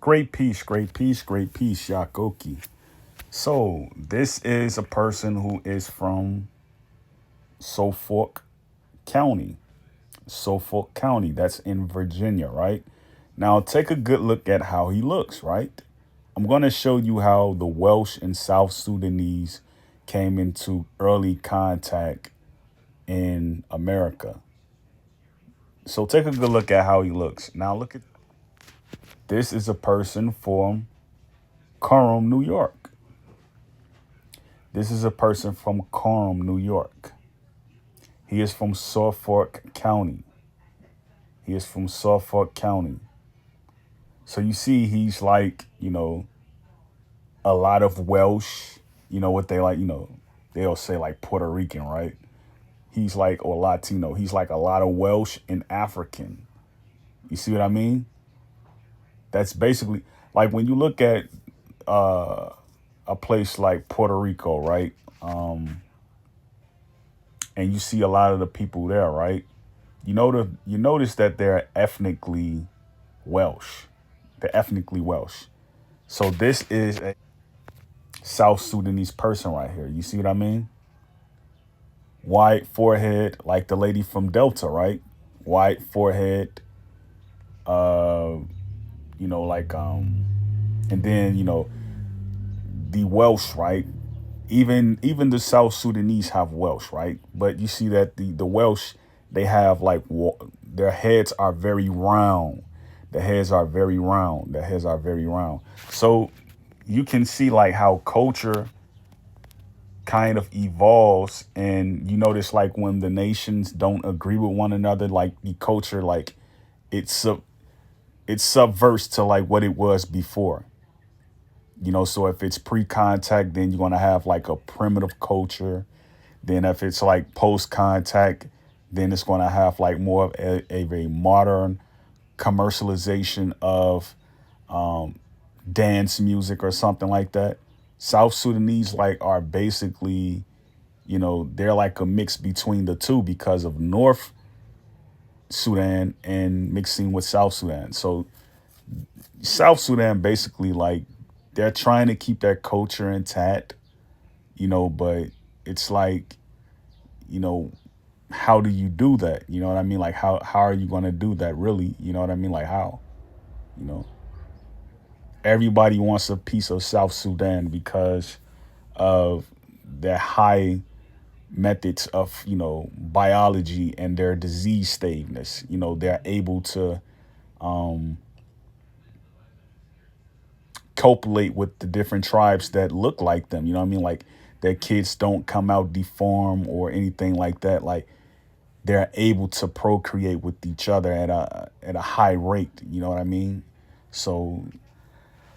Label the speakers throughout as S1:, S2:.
S1: great peace, Yakoki. So this is a person who is from Suffolk County. Suffolk County, that's in Virginia, right? Now take a good look at how he looks, right? I'm going to show you how the Welsh and South Sudanese came into early contact in America. So take a good look at how he looks. Now look at this is a person from Coram, New York. This is a person from Coram, New York. He is from Suffolk County. He is from Suffolk County. So you see, he's like, a lot of Welsh, what they like, they'll say like Puerto Rican, right? He's like, or Latino. He's like a lot of Welsh and African. You see what I mean? That's basically like when you look at uh, a place like Puerto Rico, right? And you see a lot of the people there, right? You notice that they're ethnically Welsh. They're ethnically Welsh. So this is a South Sudanese person right here. You see what I mean? White forehead, like the lady from Delta, right? White forehead, uh, and then the Welsh, right? Even the South Sudanese have Welsh, right? But you see that the Welsh, they have like their heads are very round. The heads are very round. The heads are very round. So you can see like how culture kind of evolves, and you notice like when the nations don't agree with one another, like the culture, like it's it subverts to like what it was before. So if it's pre-contact, then you're gonna have like a primitive culture. Then if it's like post-contact, then it's gonna have like more of a modern commercialization of dance music or something like that. South Sudanese like are basically, they're like a mix between the two because of North Sudan and mixing with South Sudan. So South Sudan basically like they're trying to keep their culture intact, but it's like, you know, how do you do that? You know what I mean? Like how are you gonna do that really? You know what I mean? Like how? You know, everybody wants a piece of South Sudan because of their high methods of, biology and their disease staveness. They're able to copulate with the different tribes that look like them. You know what I mean? Like their kids don't come out deformed or anything like that. Like they're able to procreate with each other at a high rate. You know what I mean? So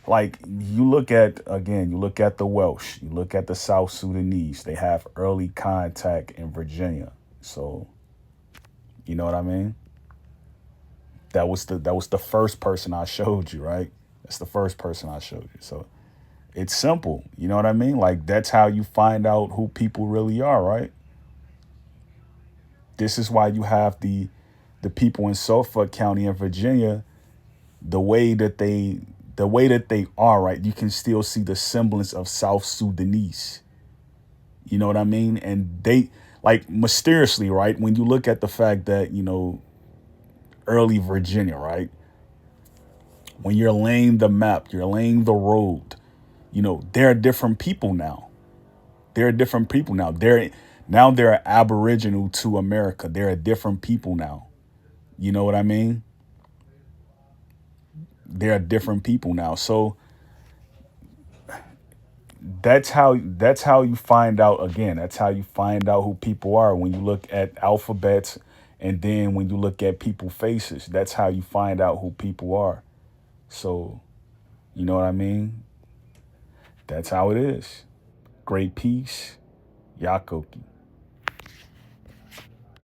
S1: like you look at the Welsh, you look at the South Sudanese, they have early contact in Virginia. So you know what I mean? That was the first person I showed you, right? That's the first person I showed you. So it's simple. You know what I mean? Like that's how you find out who people really are, right? This is why you have the people in Suffolk County in Virginia, the way that they are, right? You can still see the semblance of South Sudanese. You know what I mean? And they like mysteriously, right? When you look at the fact that, early Virginia, right? When you're laying the map, you're laying the road, there are different people now. There are different people now. They're aboriginal to America. There are different people now. You know what I mean? There are different people now. So that's how you find out again. That's how you find out who people are when you look at alphabets, and then when you look at people faces. That's how you find out who people are. So, you know what I mean? That's how it is. Great peace, Yakoki.